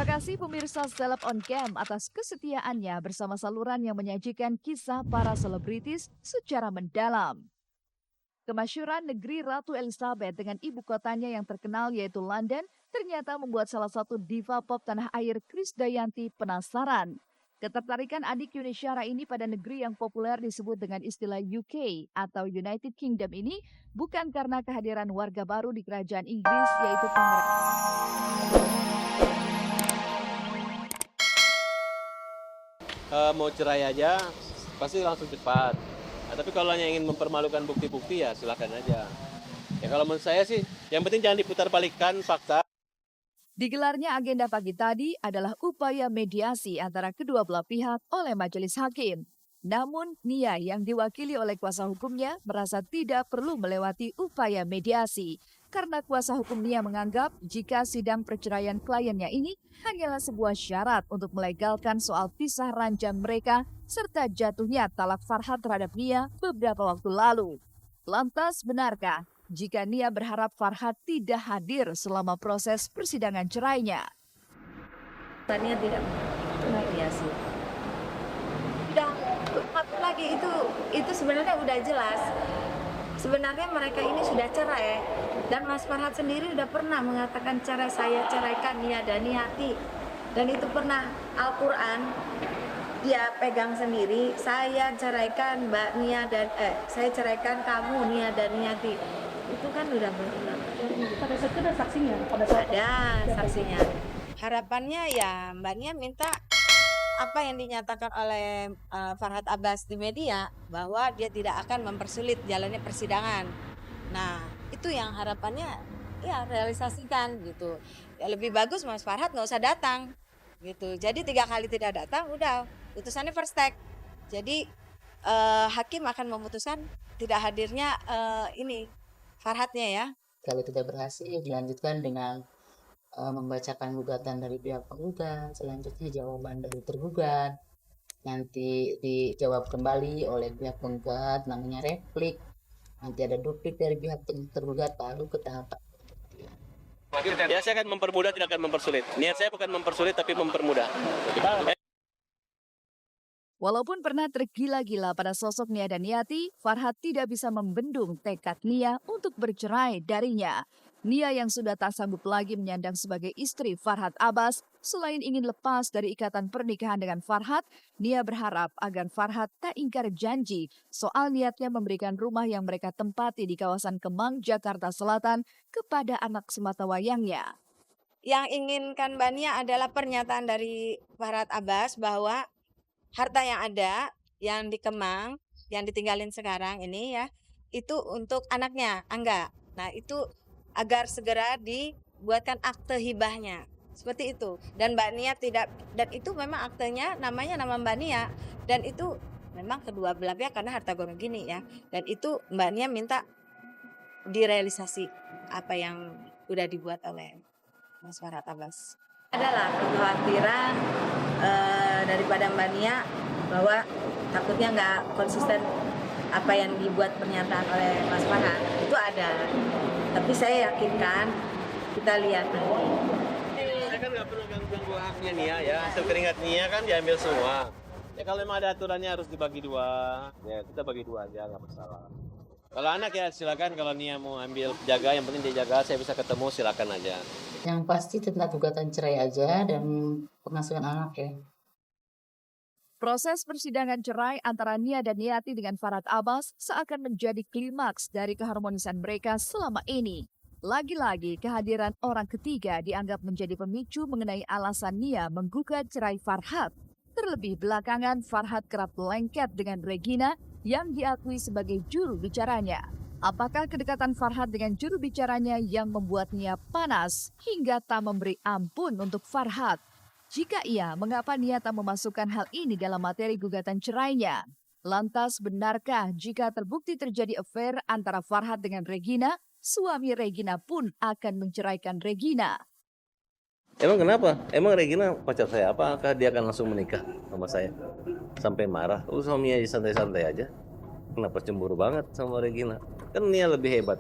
Terima kasih pemirsa Seleb on Cam atas kesetiaannya bersama saluran yang menyajikan kisah para selebritis secara mendalam. Kemasyhuran negeri Ratu Elizabeth dengan ibu kotanya yang terkenal yaitu London ternyata membuat salah satu diva pop tanah air Krisdayanti penasaran. Ketertarikan adik Yuni Syara ini pada negeri yang populer disebut dengan istilah UK atau United Kingdom ini bukan karena kehadiran warga baru di kerajaan Inggris yaitu Pangeran. Mau cerai aja pasti langsung cepat. Nah, tapi kalau hanya ingin mempermalukan bukti-bukti ya silakan aja. Ya kalau menurut saya sih yang penting jangan diputar balikan fakta. Digelarnya agenda pagi tadi adalah upaya mediasi antara kedua belah pihak oleh majelis hakim. Namun Nia yang diwakili oleh kuasa hukumnya merasa tidak perlu melewati upaya mediasi. Karena kuasa hukum Nia menganggap jika sidang perceraian kliennya ini hanyalah sebuah syarat untuk melegalkan soal pisah ranjang mereka serta jatuhnya talak Farhad terhadap Nia beberapa waktu lalu. Lantas benarkah jika Nia berharap Farhad tidak hadir selama proses persidangan cerainya? Nia tidak mediasi. Udah lagi itu sebenarnya udah jelas. Sebenarnya mereka ini sudah cerai dan Mas Farhad sendiri udah pernah mengatakan saya ceraikan Nia dan Niati, dan itu pernah Al-Quran dia pegang sendiri, saya ceraikan Mbak Nia dan saya ceraikan kamu Nia dan Niati. Itu kan udah benar. Pada saat itu ada saksinya? Ada saksinya. Harapannya ya Mbak Nia minta apa yang dinyatakan oleh Farhad Abbas di media bahwa dia tidak akan mempersulit jalannya persidangan. Nah itu yang harapannya ya realisasikan gitu. Ya, lebih bagus Mas Farhad nggak usah datang gitu. Jadi 3 kali tidak datang udah putusannya first take. Jadi hakim akan memutuskan tidak hadirnya ini Farhadnya ya. Kalau tidak berhasil dilanjutkan dengan membacakan gugatan dari pihak penggugat, selanjutnya jawaban dari tergugat, nanti dijawab kembali oleh pihak penggugat, namanya replik, nanti ada duplik dari pihak tergugat, baru ke tahap. Ya saya akan mempermudah, tidak akan mempersulit. Niat saya bukan mempersulit tapi mempermudah. Walaupun pernah tergila-gila pada sosok Nia dan Niati, Farhad tidak bisa membendung tekad Nia untuk bercerai darinya. Nia yang sudah tak sanggup lagi menyandang sebagai istri Farhad Abbas, selain ingin lepas dari ikatan pernikahan dengan Farhad, Nia berharap agar Farhad tak ingkar janji soal niatnya memberikan rumah yang mereka tempati di kawasan Kemang, Jakarta Selatan kepada anak sematawayangnya. Yang inginkan Mbak Nia adalah pernyataan dari Farhad Abbas bahwa harta yang ada, yang di Kemang, yang ditinggalin sekarang ini ya, itu untuk anaknya, Angga. Nah itu agar segera dibuatkan akte hibahnya, seperti itu. Dan Mbak Nia tidak, dan itu memang aktenya namanya nama Mbak Nia, dan itu memang kedua belah pihak karena harta gono gini ya. Dan itu Mbak Nia minta direalisasi apa yang udah dibuat oleh Mas Farhad Abbas. Adalah kekhawatiran daripada Mbak Nia bahwa takutnya nggak konsisten apa yang dibuat pernyataan oleh Mas Farhad, itu ada. Tapi saya yakinkan, kita lihat nanti. Saya kan nggak perlu ganggu haknya Nia ya, hasil keringat Nia kan diambil semua. Ya kalau memang ada aturannya harus dibagi 2, ya kita bagi 2 aja, nggak masalah. Kalau anak ya silakan, kalau Nia mau ambil jaga, yang penting dia jaga, saya bisa ketemu silakan aja. Yang pasti tentang gugatan cerai aja dan pengasuhan anak ya. Proses persidangan cerai antara Nia dan Niati dengan Farhad Abbas seakan menjadi klimaks dari keharmonisan mereka selama ini. Lagi-lagi kehadiran orang ketiga dianggap menjadi pemicu mengenai alasan Nia menggugat cerai Farhad. Terlebih belakangan Farhad kerap lengket dengan Regina yang diakui sebagai juru bicaranya. Apakah kedekatan Farhad dengan juru bicaranya yang membuat Nia panas hingga tak memberi ampun untuk Farhad? Jika iya, mengapa Nia tak memasukkan hal ini dalam materi gugatan cerainya? Lantas benarkah jika terbukti terjadi affair antara Farhad dengan Regina, suami Regina pun akan menceraikan Regina? Emang kenapa? Emang Regina pacar saya? Apakah dia akan langsung menikah sama saya? Sampai marah? Suaminya santai-santai aja. Kenapa cemburu banget sama Regina? Kan Nia lebih hebat.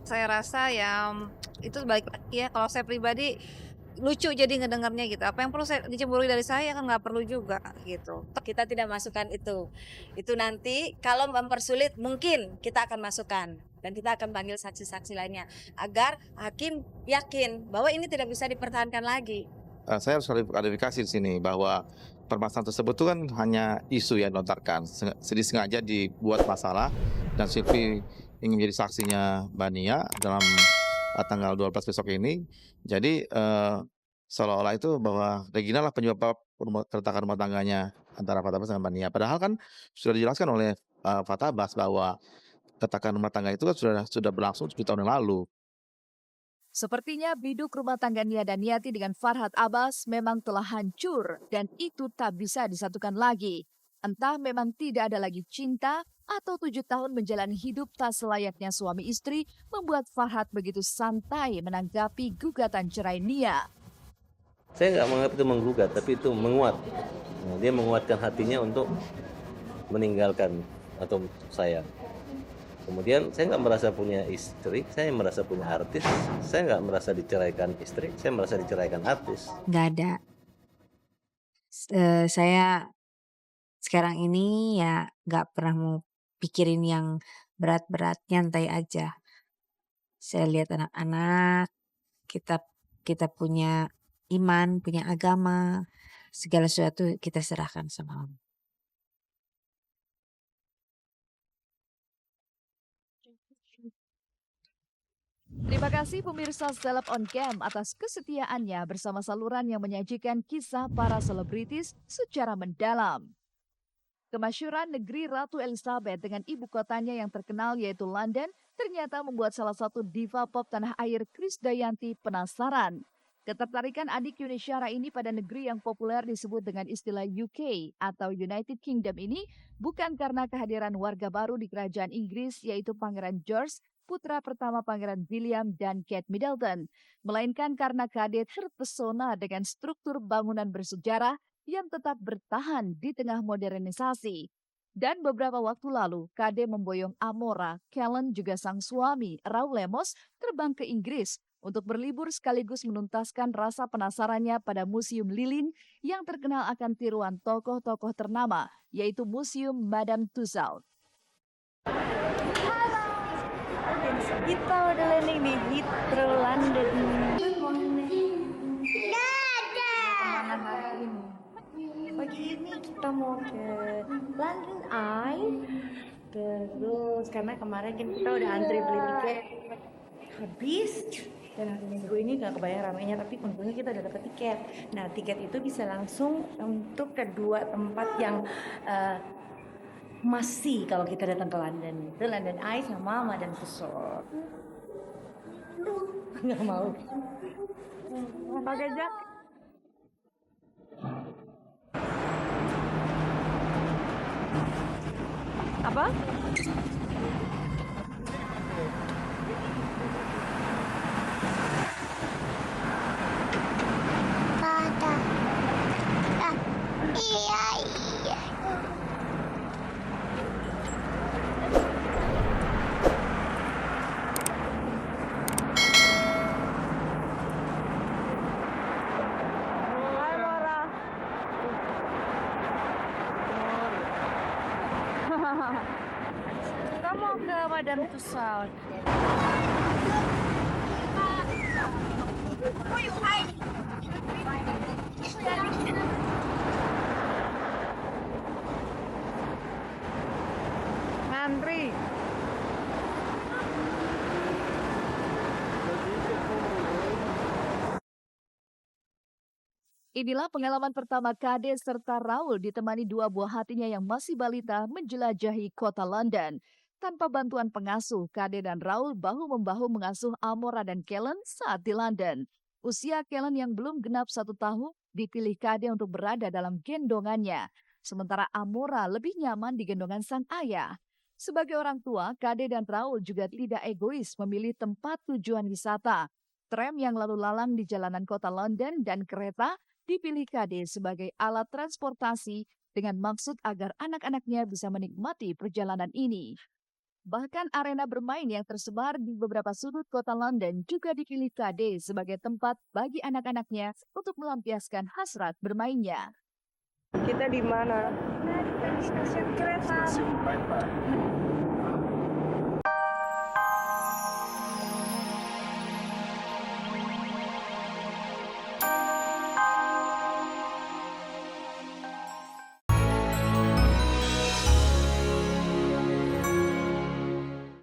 Saya rasa ya itu balik lagi ya, kalau saya pribadi lucu jadi ngedengarnya gitu. Apa yang perlu saya dicemburui dari saya kan nggak perlu juga gitu. Kita tidak masukkan itu. Itu nanti kalau mempersulit mungkin kita akan masukkan dan kita akan panggil saksi-saksi lainnya agar hakim yakin bahwa ini tidak bisa dipertahankan lagi. Saya harus klarifikasi di sini bahwa permasalahan tersebut itu kan hanya isu yang dilontarkan, sengaja dibuat masalah dan Silvi ingin menjadi saksinya Bania dalam tanggal 12 besok ini. Jadi seolah-olah itu bahwa Regina lah penyebab keretakan rumah tangganya antara Fatabas dengan Bania. Padahal kan sudah dijelaskan oleh Fatabas bahwa keretakan rumah tangga itu kan sudah berlangsung 7 tahun yang lalu. Sepertinya biduk rumah tangga Nia dan Niati dengan Farhad Abbas memang telah hancur dan itu tak bisa disatukan lagi. Entah memang tidak ada lagi cinta atau 7 tahun menjalani hidup tak selayaknya suami istri membuat Farhad begitu santai menanggapi gugatan cerai Nia. Saya nggak menganggap itu menggugat, tapi itu menguat. Nah, dia menguatkan hatinya untuk meninggalkan atau saya. Kemudian saya nggak merasa punya istri, saya merasa punya artis. Saya nggak merasa diceraikan istri, saya merasa diceraikan artis. Nggak ada. Saya sekarang ini ya nggak pernah mau pikirin yang berat-berat, nyantai aja. Saya lihat anak-anak, kita punya iman, punya agama, segala sesuatu kita serahkan sama Allah. Terima kasih pemirsa Seleb on Cam atas kesetiaannya bersama saluran yang menyajikan kisah para selebritis secara mendalam. Kemasyhuran negeri Ratu Elizabeth dengan ibu kotanya yang terkenal yaitu London ternyata membuat salah satu diva pop tanah air Krisdayanti penasaran. Ketertarikan adik Yuni Syara ini pada negeri yang populer disebut dengan istilah UK atau United Kingdom ini bukan karena kehadiran warga baru di kerajaan Inggris yaitu Pangeran George, putra pertama Pangeran William dan Kate Middleton, melainkan karena KD terpesona dengan struktur bangunan bersejarah yang tetap bertahan di tengah modernisasi. Dan beberapa waktu lalu, KD memboyong Amora, Kellen juga sang suami, Raul Lemos, terbang ke Inggris untuk berlibur sekaligus menuntaskan rasa penasarannya pada Museum Lilin yang terkenal akan tiruan tokoh-tokoh ternama, yaitu Museum Madame Tussauds. Kita udah landing di Heathrow, London. Kemana hari ini? Pagi ini kita mau ke London Eye. Terus karena kemarin kan kita udah antri beli tiket habis. Dan hari Minggu ini gak kebayang ramainya, tapi untungnya kita udah dapat tiket. Nah, tiket itu bisa langsung untuk kedua tempat yang masih kalau kita datang ke London. Itu London Eye sama Madame Tussauds. Nggak mau. Oke, Jack. Apa? Kita mau ke Madame Tussauds. Ngantri. Inilah pengalaman pertama KD serta Raul ditemani dua buah hatinya yang masih balita menjelajahi kota London. Tanpa bantuan pengasuh, KD dan Raul bahu-membahu mengasuh Amora dan Kellen saat di London. Usia Kellen yang belum genap 1 tahun dipilih KD untuk berada dalam gendongannya. Sementara Amora lebih nyaman di gendongan sang ayah. Sebagai orang tua, KD dan Raul juga tidak egois memilih tempat tujuan wisata. Tram yang lalu lalang di jalanan kota London dan kereta dipilih KD sebagai alat transportasi dengan maksud agar anak-anaknya bisa menikmati perjalanan ini. Bahkan arena bermain yang tersebar di beberapa sudut kota London juga dipilih KD sebagai tempat bagi anak-anaknya untuk melampiaskan hasrat bermainnya. Kita di mana? Di stasiun kereta.